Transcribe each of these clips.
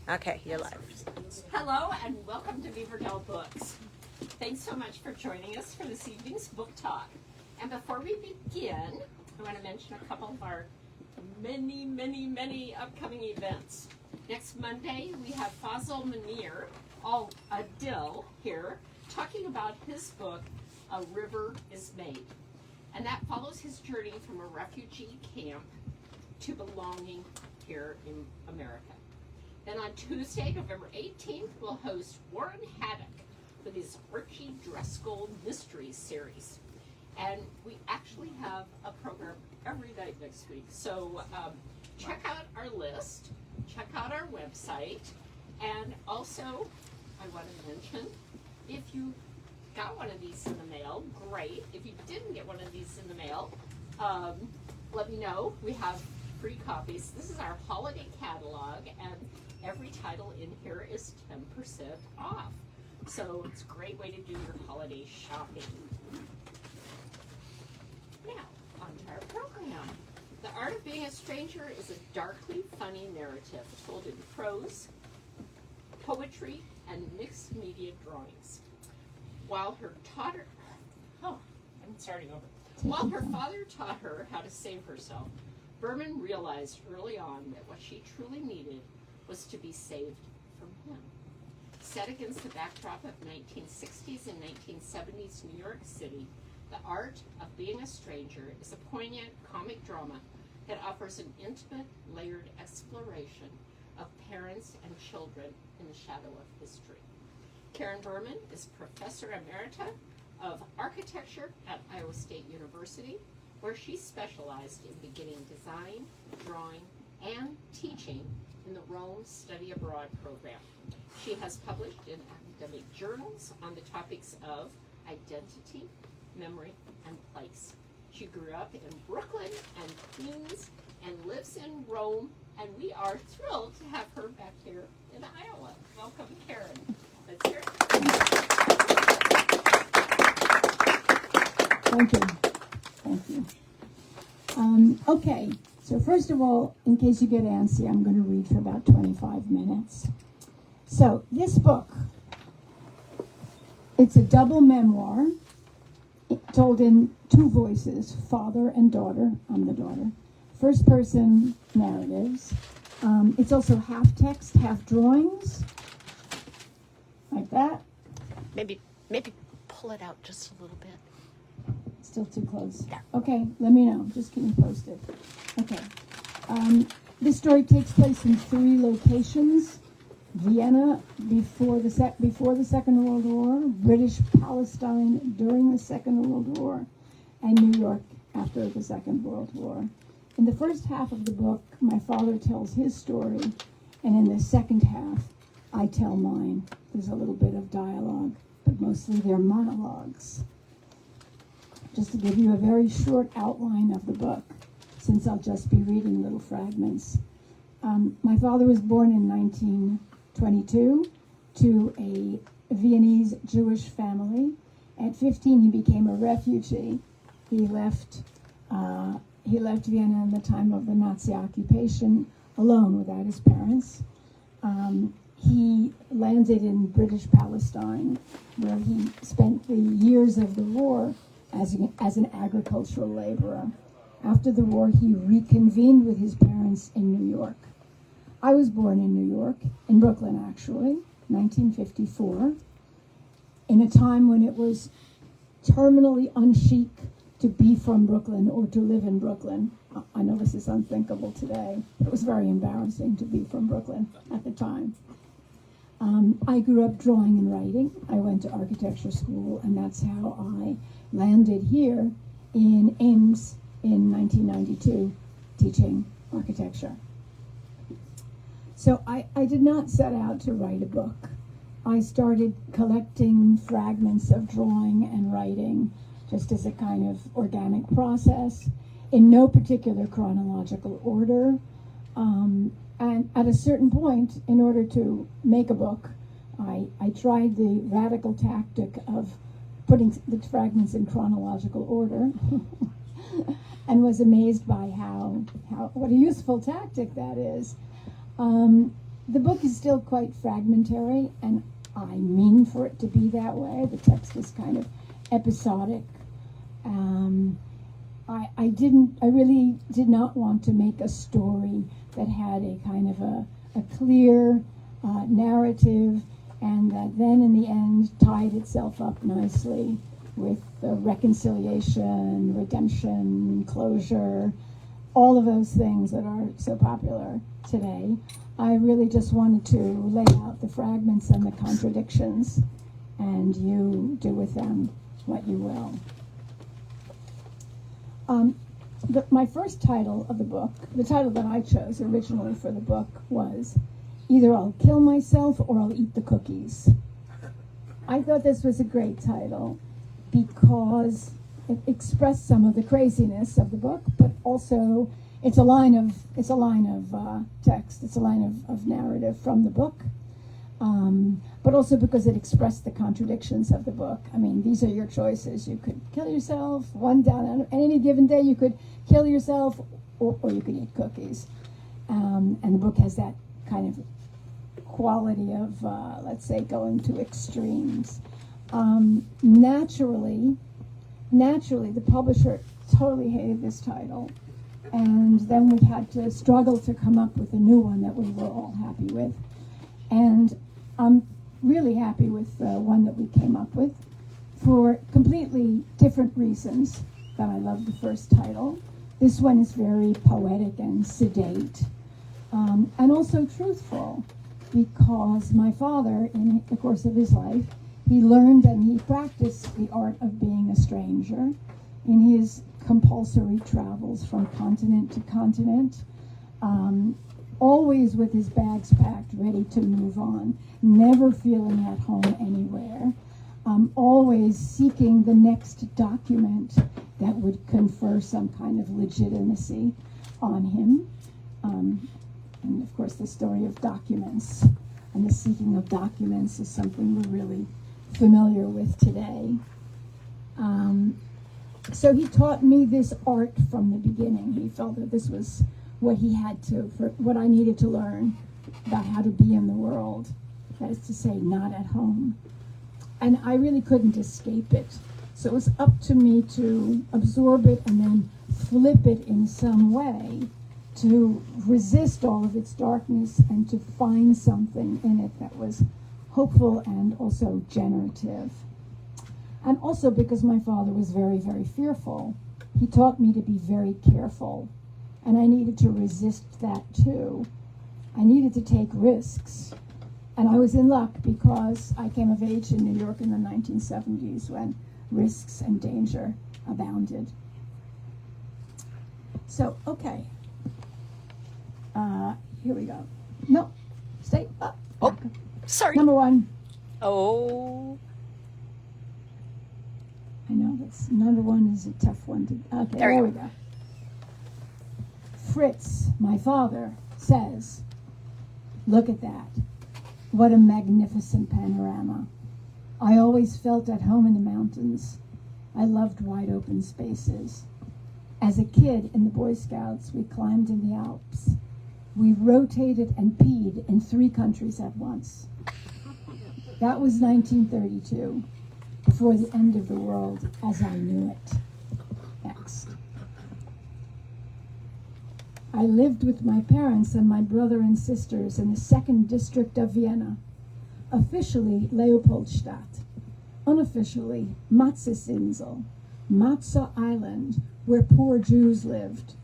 Okay, you're live. Hello and welcome to Beaverdale Books. Thanks so much for joining us for this evening's book talk. And before we begin, I want to mention a couple of our many upcoming events. Next Monday, we have Fazl Munir, Adil here, talking about his book, A River is Made. And that follows his journey from a refugee camp to belonging here in America. Then on Tuesday, November 18th, we'll host Warren Haddock with his Archie Driscoll Mysteries series. And we actually have a program every night next week. So check out our list, check out our website, and also I want to mention, if you got one of these in the mail, great. If you didn't get one of these in the mail, let me know. We have free copies. This is our holiday catalog, and every title in here is 10% off. So it's a great way to do your holiday shopping. Now, on to our program. The Art of Being a Stranger is a darkly funny narrative told in prose, poetry, and mixed media drawings. While her father taught her how to save herself, Bermann realized early on that what she truly needed was to be saved from him. Set against the backdrop of 1960s and 1970s New York City, The Art of Being a Stranger is a poignant comic drama that offers an intimate, layered exploration of parents and children in the shadow of history. Karen Bermann is Professor Emerita of Architecture at Iowa State University, where she specialized in beginning design, drawing, and teaching in the Rome Study Abroad program. She has published in academic journals on the topics of identity, memory, and place. She grew up in Brooklyn and Queens and lives in Rome, and we are thrilled to have her back here in Iowa. Welcome, Karen. Let's hear it. Thank you. Thank you. Okay, so first of all, in case you get antsy, I'm going to read for about 25 minutes. So this book, it's a double memoir told in two voices, father and daughter. I'm the daughter. First person narratives. It's also half text, half drawings, like that. Maybe pull it out just a little bit. Still too close. Yeah. Okay, let me know. Just keep me posted. Okay. This story takes place in three locations: Vienna before the Second World War, British Palestine during the Second World War, and New York after the Second World War. In the first half of the book, my father tells his story, and in the second half, I tell mine. There's a little bit of dialogue, but mostly they're monologues. Just to give you a very short outline of the book, since I'll just be reading little fragments. My father was born in 1922 to a Viennese Jewish family. At 15, he became a refugee. He left Vienna in the time of the Nazi occupation alone without his parents. He landed in British Palestine, where he spent the years of the war as an agricultural laborer. After the war, he reconvened with his parents in New York. I was born in New York, in Brooklyn actually, 1954, in a time when it was terminally unchic to be from Brooklyn or to live in Brooklyn. I know this is unthinkable today. It was very embarrassing to be from Brooklyn at the time. I grew up drawing and writing. I went to architecture school, and that's how I landed here in Ames in 1992, teaching architecture. So I did not set out to write a book. I started collecting fragments of drawing and writing just as a kind of organic process, in no particular chronological order. And at a certain point, in order to make a book, I tried the radical tactic of putting the fragments in chronological order and was amazed by what a useful tactic that is. The book is still quite fragmentary, and I mean for it to be that way. The text is kind of episodic. I really did not want to make a story that had a kind of a clear narrative, and that then in the end tied itself up nicely with the reconciliation, redemption, closure, all of those things that are so popular today. I really just wanted to lay out the fragments and the contradictions, and you do with them what you will. My first title of the book, the title that I chose originally for the book, was Either I'll Kill Myself or I'll Eat the Cookies. I thought this was a great title because it expressed some of the craziness of the book, but also it's a line of text, it's a line of narrative from the book, but also because it expressed the contradictions of the book. I mean, these are your choices. You could kill yourself, one down on any given day. You could kill yourself, or you could eat cookies. And the book has that kind of quality of, let's say, going to extremes. Naturally, the publisher totally hated this title. And then we had to struggle to come up with a new one that we were all happy with. And I'm really happy with the one that we came up with for completely different reasons that I love the first title. This one is very poetic and sedate, and also truthful, because my father, in the course of his life, he learned and he practiced the art of being a stranger in his compulsory travels from continent to continent, always with his bags packed, ready to move on, never feeling at home anywhere, always seeking the next document that would confer some kind of legitimacy on him. And of course, the story of documents and the seeking of documents is something we're really familiar with today. So he taught me this art from the beginning. He felt that this was what he had to, for what I needed to learn about how to be in the world. That is to say, not at home. And I really couldn't escape it. So it was up to me to absorb it and then flip it in some way, to resist all of its darkness and to find something in it that was hopeful and also generative. And also because my father was very, very fearful, he taught me to be very careful. And I needed to resist that too. I needed to take risks. And I was in luck because I came of age in New York in the 1970s when risks and danger abounded. So, okay. Here we go. No, stay up. Oh, sorry. Number one. Oh. I know that's number one is a tough one to. Okay, there we go. Fritz, my father, says, "Look at that. What a magnificent panorama. I always felt at home in the mountains. I loved wide open spaces. As a kid in the Boy Scouts, we climbed in the Alps. We rotated and peed in 3 countries at once. That was 1932, before the end of the world as I knew it." Next. "I lived with my parents and my brother and sisters in the 2nd district of Vienna, officially Leopoldstadt, unofficially Matzesinsel, Matza Island, where poor Jews lived.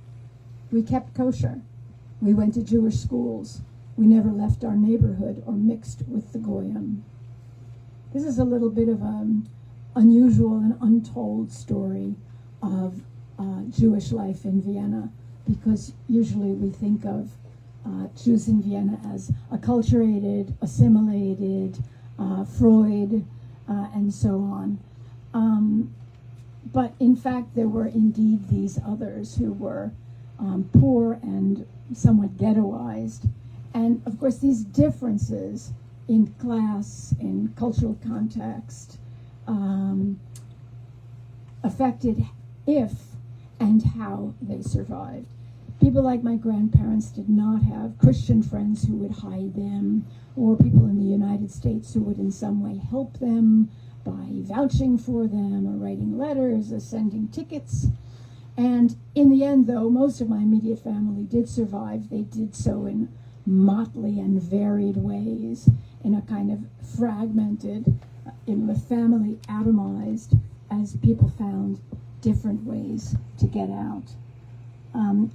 We kept kosher. We went to Jewish schools. We never left our neighborhood or mixed with the Goyim." This is a little bit of an unusual and untold story of Jewish life in Vienna, because usually we think of Jews in Vienna as acculturated, assimilated, Freud, and so on. But in fact, there were indeed these others who were poor and somewhat ghettoized. And of course, these differences in class, in cultural context, affected if and how they survived. People like my grandparents did not have Christian friends who would hide them, or people in the United States who would in some way help them by vouching for them or writing letters or sending tickets. And in the end, though, most of my immediate family did survive. They did so in motley and varied ways, in a kind of fragmented, in the family atomized, as people found different ways to get out.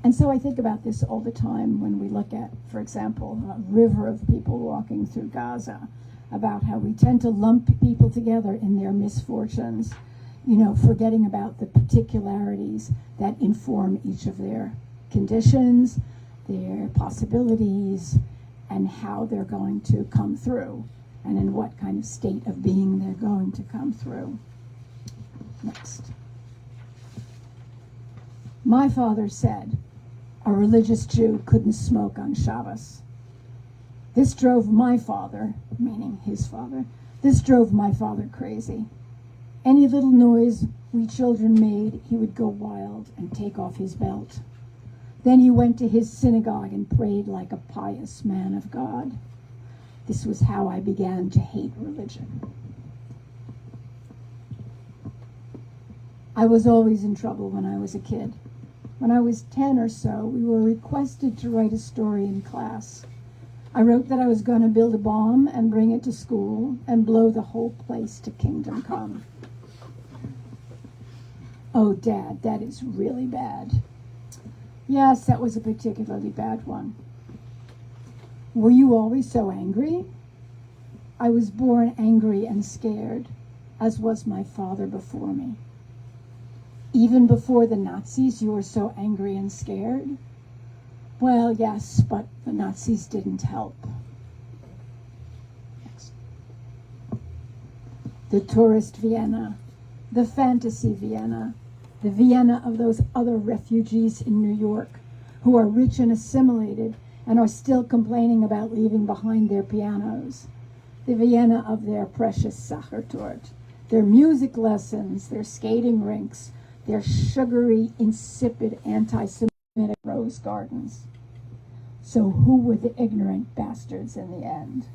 And so I think about this all the time when we look at, for example, a river of people walking through Gaza, about how we tend to lump people together in their misfortunes, forgetting about the particularities that inform each of their conditions, their possibilities, and how they're going to come through, and in what kind of state of being they're going to come through. Next. My father said a religious Jew couldn't smoke on Shabbos. This drove my father, meaning his father, this drove my father crazy. Any little noise we children made, he would go wild and take off his belt. Then he went to his synagogue and prayed like a pious man of God. This was how I began to hate religion. I was always in trouble when I was a kid. When I was 10 or so, we were requested to write a story in class. I wrote that I was going to build a bomb and bring it to school and blow the whole place to kingdom come. Oh, Dad, that is really bad. Yes, that was a particularly bad one. Were you always so angry? I was born angry and scared, as was my father before me. Even before the Nazis, you were so angry and scared? Well, yes, but the Nazis didn't help. Next. The tourist Vienna, the fantasy Vienna, the Vienna of those other refugees in New York who are rich and assimilated and are still complaining about leaving behind their pianos, the Vienna of their precious Sachertorte, their music lessons, their skating rinks, their sugary, insipid, anti-Semitic rose gardens. So who were the ignorant bastards in the end?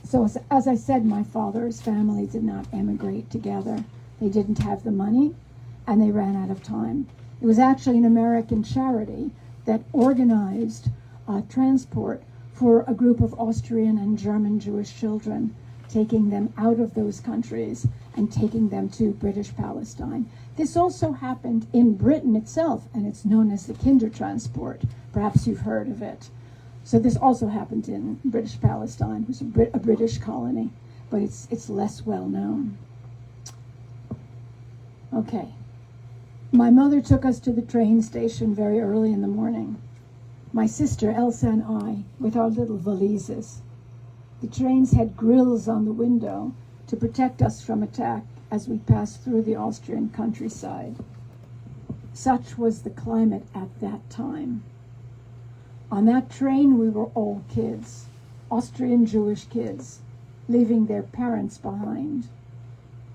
So as I said, my father's family did not emigrate together. They didn't have the money, and they ran out of time. It was actually an American charity that organized transport for a group of Austrian and German Jewish children, taking them out of those countries and taking them to British Palestine. This also happened in Britain itself, and it's known as the Kindertransport. Perhaps you've heard of it. So this also happened in British Palestine. It was a British colony, but it's less well known. Okay. My mother took us to the train station very early in the morning. My sister Elsa and I, with our little valises. The trains had grills on the window to protect us from attack as we passed through the Austrian countryside. Such was the climate at that time. On that train, we were all kids, Austrian Jewish kids, leaving their parents behind.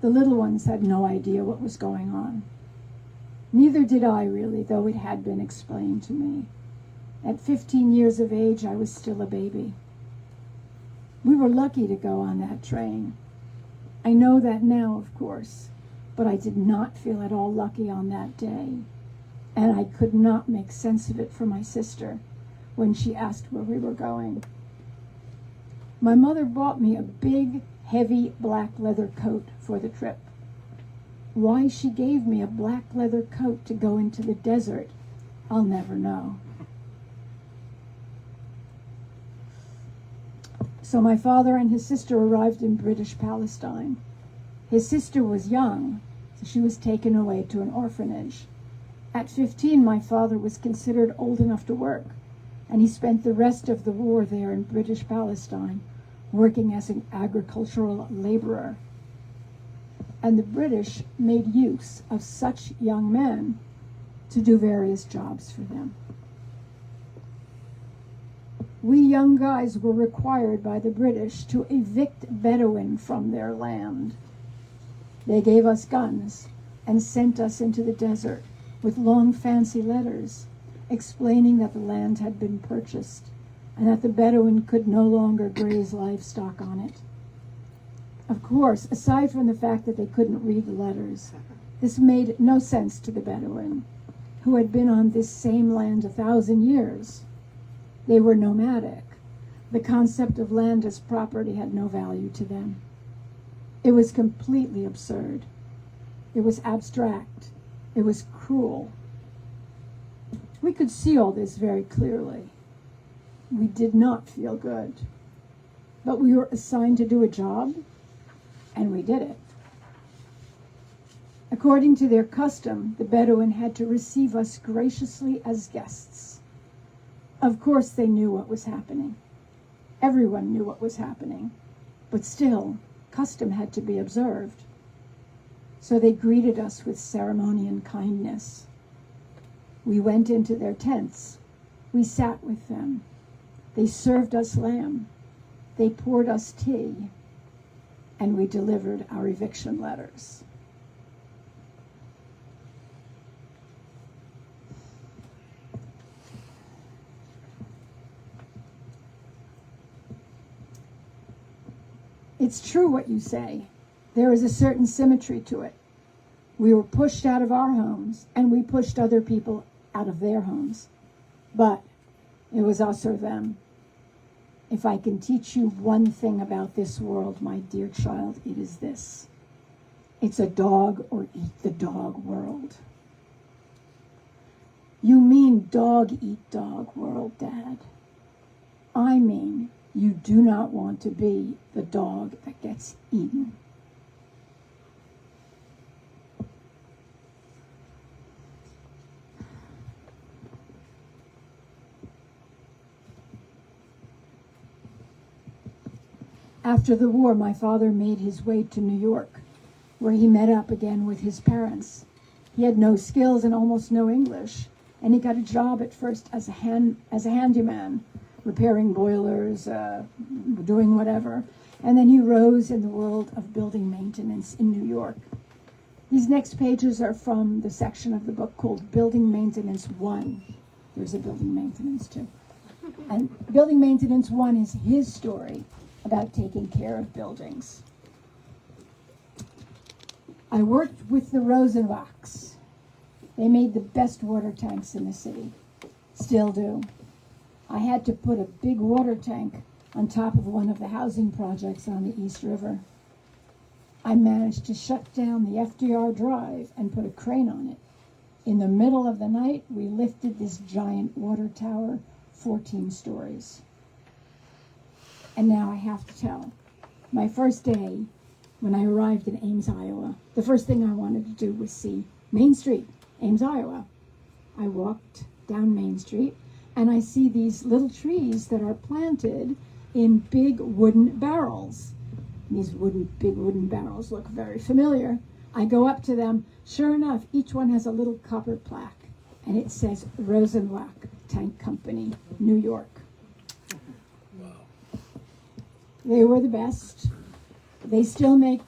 The little ones had no idea what was going on. Neither did I really, though it had been explained to me. At 15 years of age, I was still a baby. We were lucky to go on that train. I know that now, of course, but I did not feel at all lucky on that day, and I could not make sense of it for my sister when she asked where we were going. My mother bought me a big, heavy black leather coat for the trip. Why she gave me a black leather coat to go into the desert, I'll never know. So my father and his sister arrived in British Palestine. His sister was young, so she was taken away to an orphanage. At 15, my father was considered old enough to work, and he spent the rest of the war there in British Palestine, working as an agricultural laborer. And the British made use of such young men to do various jobs for them. We young guys were required by the British to evict Bedouin from their land. They gave us guns and sent us into the desert with long fancy letters explaining that the land had been purchased and that the Bedouin could no longer graze livestock on it. Of course, aside from the fact that they couldn't read the letters, this made no sense to the Bedouin, who had been on this same land 1,000 years. They were nomadic. The concept of land as property had no value to them. It was completely absurd. It was abstract. It was cruel. We could see all this very clearly. We did not feel good. But we were assigned to do a job, and we did it. According to their custom, the Bedouin had to receive us graciously as guests. Of course they knew what was happening. Everyone knew what was happening. But still, custom had to be observed. So they greeted us with ceremony and kindness. We went into their tents. We sat with them. They served us lamb. They poured us tea. And we delivered our eviction letters. It's true what you say. There is a certain symmetry to it. We were pushed out of our homes, and we pushed other people out of their homes. But it was us or them. If I can teach you one thing about this world, my dear child, it is this. It's a dog or eat the dog world. You mean dog eat dog world, Dad. I mean, you do not want to be the dog that gets eaten. After the war, my father made his way to New York, where he met up again with his parents. He had no skills and almost no English, and he got a job at first as a handyman, repairing boilers, doing whatever. And then he rose in the world of building maintenance in New York. These next pages are from the section of the book called Building Maintenance 1. There's a Building Maintenance 2. And Building Maintenance 1 is his story about taking care of buildings. I worked with the Rosenbachs. They made the best water tanks in the city. Still do. I had to put a big water tank on top of one of the housing projects on the East River. I managed to shut down the FDR Drive and put a crane on it. In the middle of the night, we lifted this giant water tower 14 stories. And now I have to tell, my first day when I arrived in Ames, Iowa, the first thing I wanted to do was see Main Street, Ames, Iowa. I walked down Main Street and I see these little trees that are planted in big wooden barrels. These big wooden barrels look very familiar. I go up to them. Sure enough, each one has a little copper plaque, and it says Rosenbach Tank Company, New York. They were the best. They still make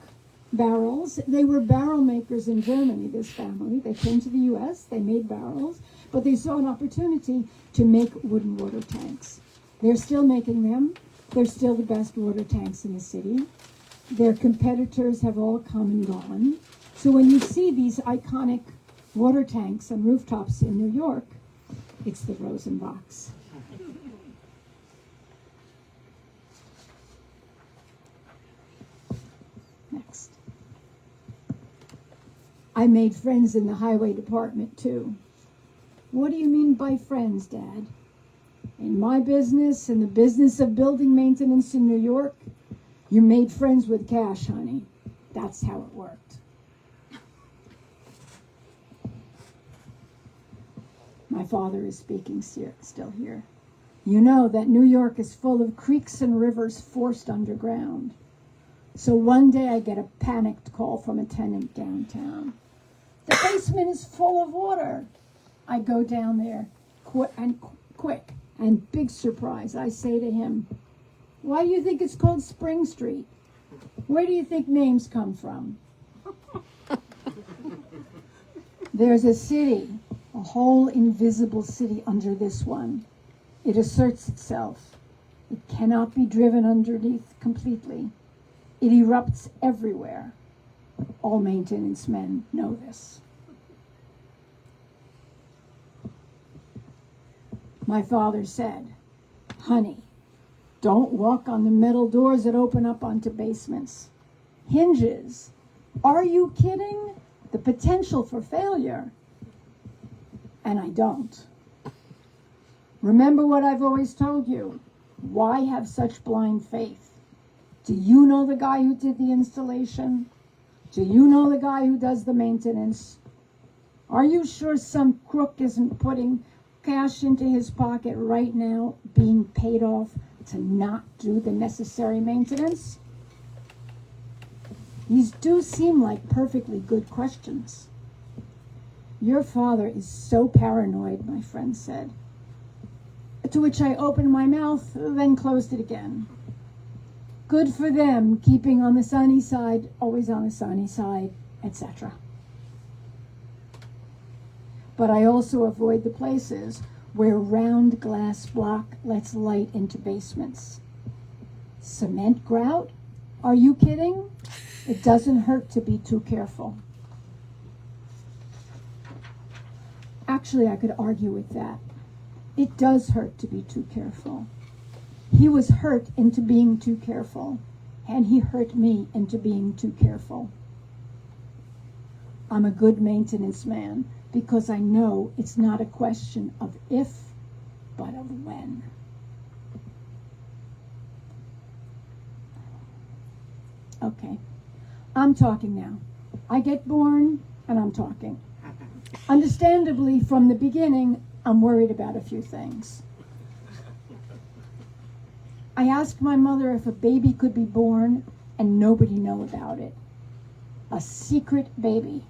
barrels. They were barrel makers in Germany, this family. They came to the U.S., they made barrels, but they saw an opportunity to make wooden water tanks. They're still making them. They're still the best water tanks in the city. Their competitors have all come and gone. So when you see these iconic water tanks on rooftops in New York, it's the Rosenbachs. Next. I made friends in the highway department, too. What do you mean by friends, Dad? In my business, in the business of building maintenance in New York, you made friends with cash, honey. That's how it worked. My father is speaking still here. You know that New York is full of creeks and rivers forced underground. So one day I get a panicked call from a tenant downtown. The basement is full of water. I go down there, quick, and big surprise, I say to him, why do you think it's called Spring Street? Where do you think names come from? There's a city, a whole invisible city under this one. It asserts itself. It cannot be driven underneath completely. It erupts everywhere. All maintenance men know this. My father said, "Honey, don't walk on the metal doors that open up onto basements. Hinges. Are you kidding? The potential for failure." And I don't. Remember what I've always told you. Why have such blind faith? Do you know the guy who did the installation? Do you know the guy who does the maintenance? Are you sure some crook isn't putting cash into his pocket right now, being paid off to not do the necessary maintenance? These do seem like perfectly good questions. Your father is so paranoid, my friend said. To which I opened my mouth, then closed it again. Good for them, keeping on the sunny side, always on the sunny side, etc. But I also avoid the places where round glass block lets light into basements. Cement grout? Are you kidding? It doesn't hurt to be too careful. Actually, I could argue with that. It does hurt to be too careful. He was hurt into being too careful, and he hurt me into being too careful. I'm a good maintenance man because I know it's not a question of if, but of when. Okay, I'm talking now. I get born and I'm talking. Understandably, from the beginning, I'm worried about a few things. I asked my mother if a baby could be born and nobody know about it. A secret baby.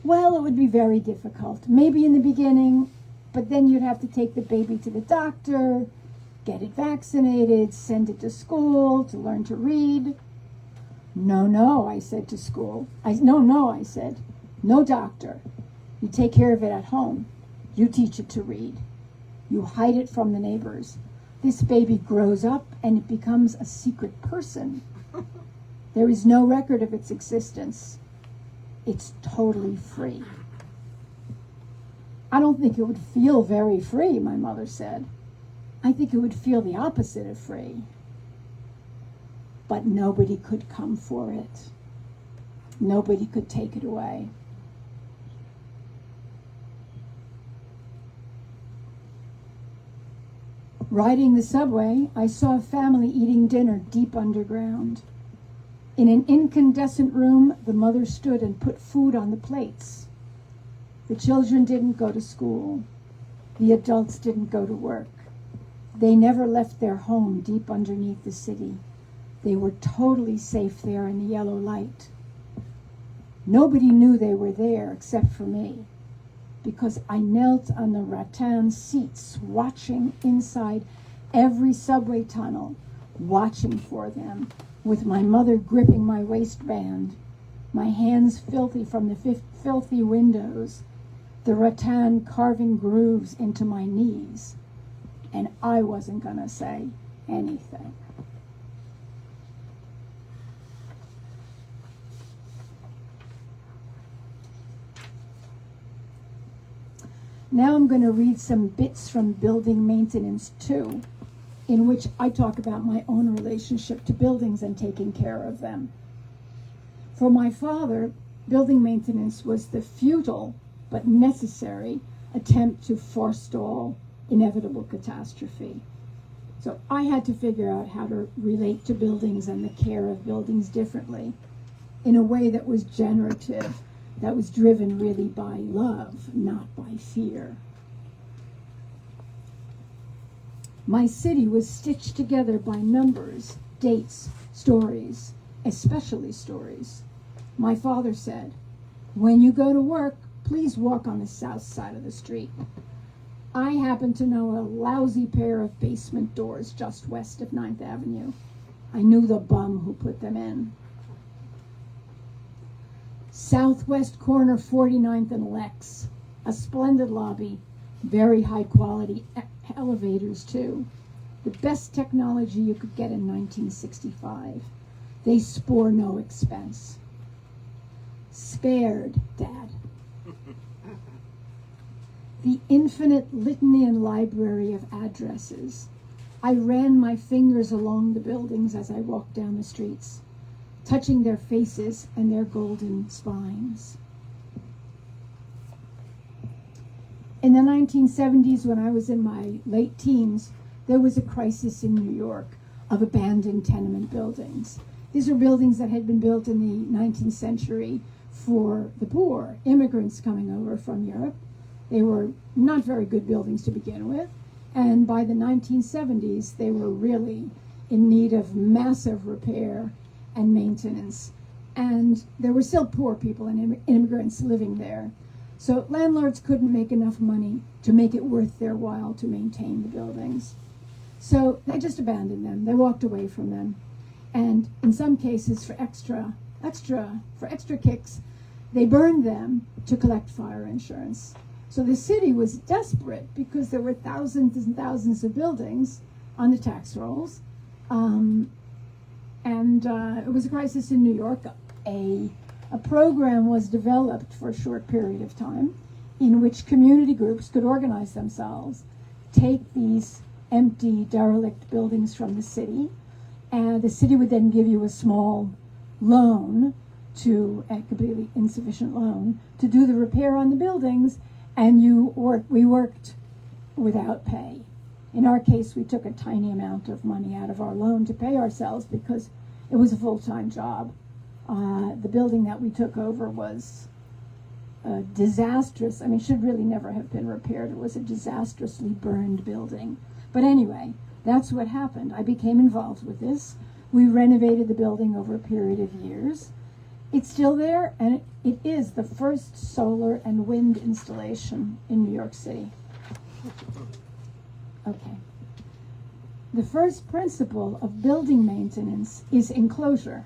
Well, it would be very difficult. Maybe in the beginning, but then you'd have to take the baby to the doctor, get it vaccinated, send it to school to learn to read. No, I said to school. I said. No doctor. You take care of it at home. You teach it to read. You hide it from the neighbors. This baby grows up and it becomes a secret person. There is no record of its existence. It's totally free. I don't think it would feel very free, my mother said. I think it would feel the opposite of free. But nobody could come for it. Nobody could take it away. Riding the subway, I saw a family eating dinner deep underground. In an incandescent room, the mother stood and put food on the plates. The children didn't go to school. The adults didn't go to work. They never left their home deep underneath the city. They were totally safe there in the yellow light. Nobody knew they were there except for me, because I knelt on the rattan seats, watching inside every subway tunnel, watching for them, with my mother gripping my waistband, my hands filthy from the filthy windows, the rattan carving grooves into my knees, and I wasn't going to say anything. Now I'm going to read some bits from Building Maintenance 2, in which I talk about my own relationship to buildings and taking care of them. For my father, building maintenance was the futile but necessary attempt to forestall inevitable catastrophe. So I had to figure out how to relate to buildings and the care of buildings differently, in a way that was generative, that was driven really by love, not by fear. My city was stitched together by numbers, dates, stories, especially stories. My father said, "When you go to work, please walk on the south side of the street." I happen to know a lousy pair of basement doors just west of 9th Avenue. I knew the bum who put them in. Southwest corner 49th and Lex. A splendid lobby. Very high quality elevators too. The best technology you could get in 1965. They spore no expense. Spared, Dad. The infinite litany and library of addresses. I ran my fingers along the buildings as I walked down the streets, touching their faces and their golden spines. In the 1970s, when I was in my late teens, there was a crisis in New York of abandoned tenement buildings. These are buildings that had been built in the 19th century for the poor, immigrants coming over from Europe. They were not very good buildings to begin with, and by the 1970s, they were really in need of massive repair and maintenance. And there were still poor people and immigrants living there. So landlords couldn't make enough money to make it worth their while to maintain the buildings. So they just abandoned them. They walked away from them. And in some cases, for extra kicks, they burned them to collect fire insurance. So the city was desperate because there were thousands and thousands of buildings on the tax rolls. And it was a crisis in New York. A program was developed for a short period of time in which community groups could organize themselves, take these empty, derelict buildings from the city, and the city would then give you a small loan, a completely insufficient loan, to do the repair on the buildings, and we worked without pay. In our case, we took a tiny amount of money out of our loan to pay ourselves because it was a full-time job. The building that we took over was disastrous. I mean, should really never have been repaired. It was a disastrously burned building. But anyway, that's what happened. I became involved with this. We renovated the building over a period of years. It's still there, and it is the first solar and wind installation in New York City. Okay. The first principle of building maintenance is enclosure.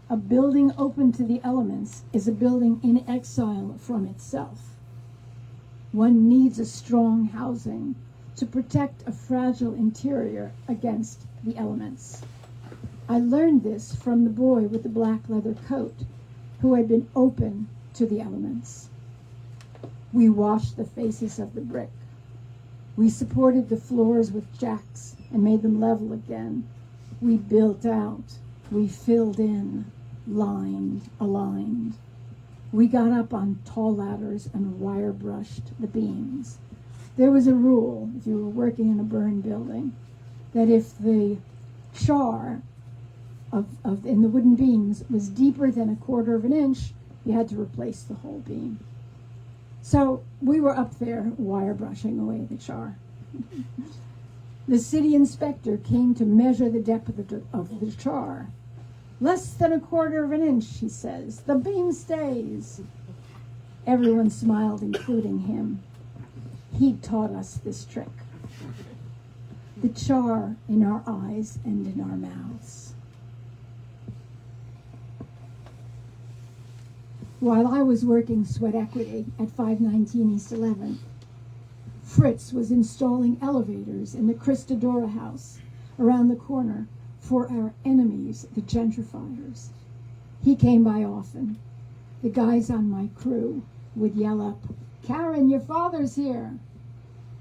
A building open to the elements is a building in exile from itself. One needs a strong housing to protect a fragile interior against the elements. I learned this from the boy with the black leather coat who had been open to the elements. We washed the faces of the brick. We supported the floors with jacks and made them level again. We built out. We filled in, lined, aligned. We got up on tall ladders and wire brushed the beams. There was a rule, if you were working in a burned building, that if the char in the wooden beams was deeper than 1/4 of an inch, you had to replace the whole beam. So we were up there wire brushing away the char. The city inspector came to measure the depth of the char. Less than 1/4 of an inch, he says. The beam stays. Everyone smiled, including him. He taught us this trick. The char in our eyes and in our mouths. While I was working sweat equity at 519 East 11th, Fritz was installing elevators in the Christodora house around the corner for our enemies, the gentrifiers. He came by often. The guys on my crew would yell up, "Karen, your father's here."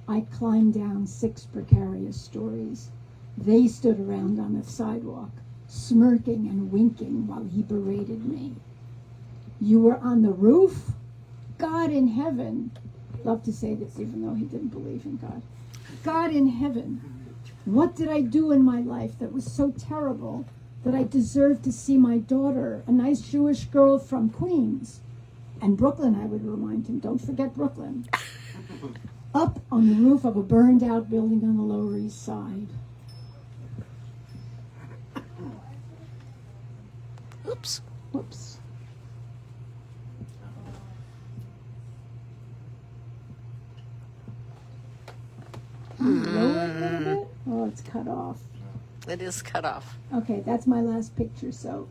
I climbed down 6 precarious stories. They stood around on the sidewalk, smirking and winking while he berated me. "You were on the roof? God in heaven." Love to say this even though he didn't believe in God. God in heaven. What did I do in my life that was so terrible that I deserved to see my daughter, a nice Jewish girl from Queens, and Brooklyn, I would remind him, don't forget Brooklyn, up on the roof of a burned out building on the Lower East Side? Oops. Whoops. Lower it a little bit? Oh, it's cut off. It is cut off. Okay, that's my last picture, so.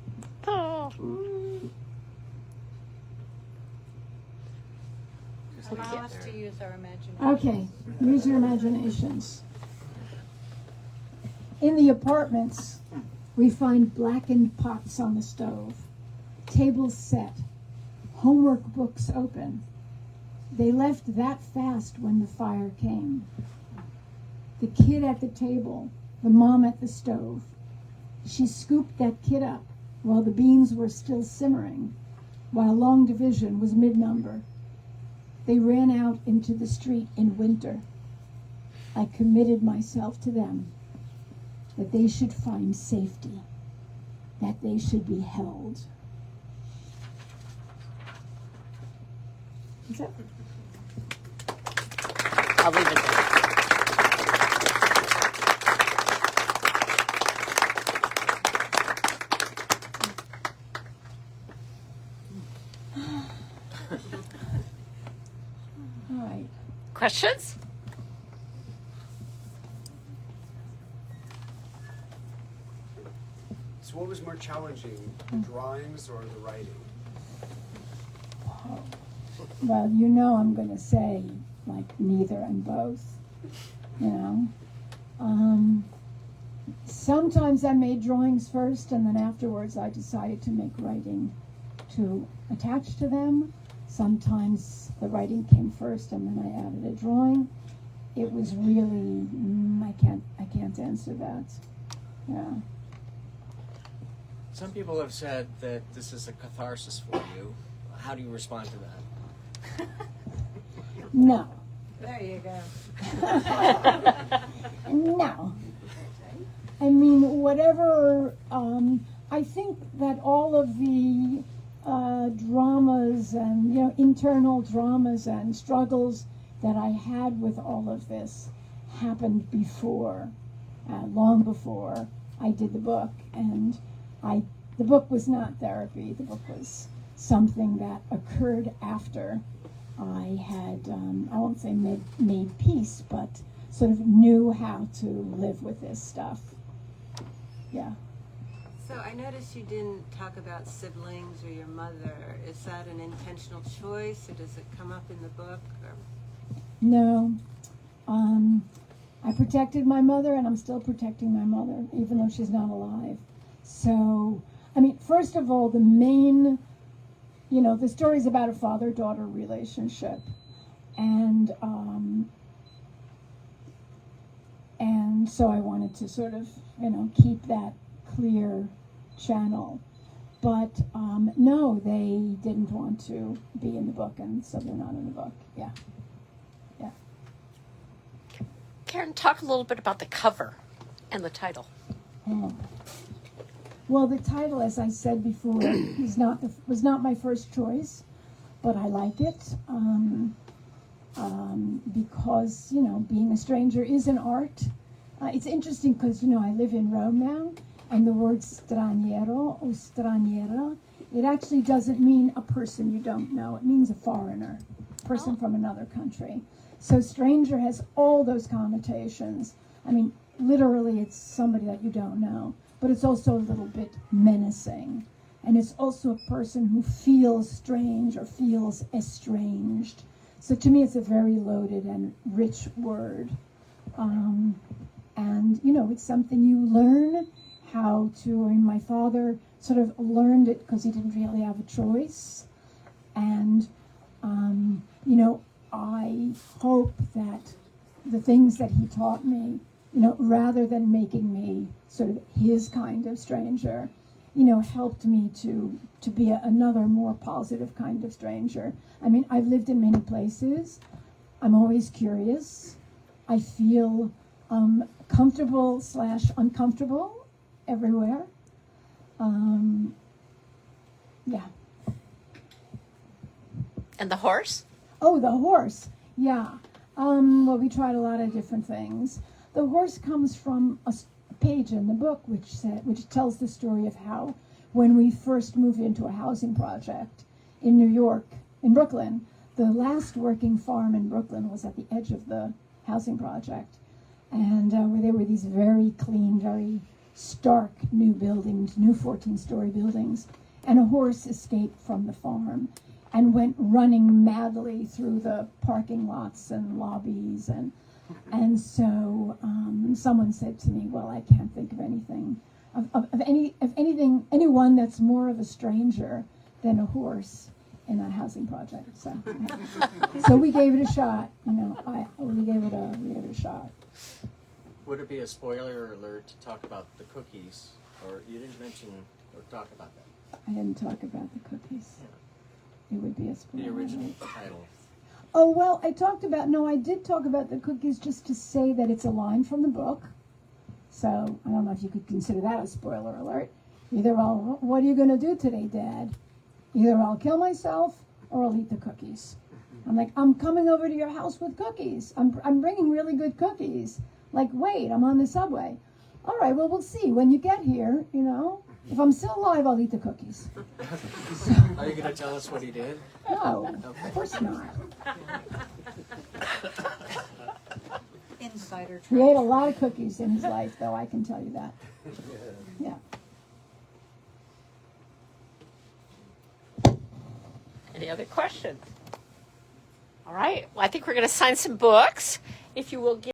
Oh. Allow us to use our imagination. Okay, use your imaginations. In the apartments, we find blackened pots on the stove, tables set, homework books open. They left that fast when the fire came. The kid at the table, the mom at the stove. She scooped that kid up while the beans were still simmering, while long division was mid-number. They ran out into the street in winter. I committed myself to them, that they should find safety, that they should be held. Is that? I'll leave it there. All right. Questions? So what was more challenging, the drawings or the writing? Well, you know I'm going to say, like, neither and both, you know. Sometimes I made drawings first, and then afterwards I decided to make writing to attach to them. Sometimes the writing came first, and then I added a drawing. It was really, I can't answer that. Yeah. Some people have said that this is a catharsis for you. How do you respond to that? No. There you go. No. I mean, whatever, I think that all of the dramas and, you know, internal dramas and struggles that I had with all of this happened before, long before I did the book. And the book was not therapy. The book was something that occurred after I had, I won't say made peace, but sort of knew how to live with this stuff. Yeah. So I noticed you didn't talk about siblings or your mother. Is that an intentional choice, or does it come up in the book? Or? No. I protected my mother, and I'm still protecting my mother, even though she's not alive. So, I mean, first of all, the main, you know, the story's about a father-daughter relationship. And so I wanted to sort of, you know, keep that clear channel. But no, they didn't want to be in the book, and so they're not in the book. Yeah. Yeah. Karen, talk a little bit about the cover and the title. Oh. Well, the title, as I said before, was not my first choice, but I like it because, you know, being a stranger is an art. It's interesting because, you know, I live in Rome now, and the word straniero or straniera, it actually doesn't mean a person you don't know. It means a foreigner, person from another country. So stranger has all those connotations. I mean, literally, it's somebody that you don't know. But it's also a little bit menacing. And it's also a person who feels strange or feels estranged. So to me, it's a very loaded and rich word. And, you know, it's something you learn how to, I mean, my father sort of learned it because he didn't really have a choice. And, you know, I hope that the things that he taught me, you know, rather than making me sort of his kind of stranger, you know, helped me to be another more positive kind of stranger. I mean, I've lived in many places. I'm always curious. I feel comfortable / uncomfortable everywhere. Yeah. And the horse? Oh, the horse. Yeah. Well, we tried a lot of different things. The horse comes from a page in the book which tells the story of how, when we first moved into a housing project in New York, in Brooklyn, the last working farm in Brooklyn was at the edge of the housing project. And where there were these very clean, very stark new buildings, new 14-story buildings. And a horse escaped from the farm. and went running madly through the parking lots and lobbies, and so someone said to me, well, I can't think of anything anyone that's more of a stranger than a horse in that housing project. So we gave it a shot. We gave it a shot. Would it be a spoiler alert to talk about the cookies, or you didn't mention or talk about that? I didn't talk about the cookies. Yeah. It would be a spoiler. The original title. Oh, well, I did talk about the cookies just to say that it's a line from the book. So I don't know if you could consider that a spoiler alert. Either what are you going to do today, Dad? Either I'll kill myself or I'll eat the cookies. I'm like, I'm coming over to your house with cookies. I'm bringing really good cookies. Like, wait, I'm on the subway. All right, well, we'll see. When you get here, if I'm still alive, I'll eat the cookies. Are you going to tell us what he did? No, of course not. Insider He ate a lot of cookies in his life, though, I can tell you that. Yeah. Any other questions? All right. Well, I think we're going to sign some books. If you will give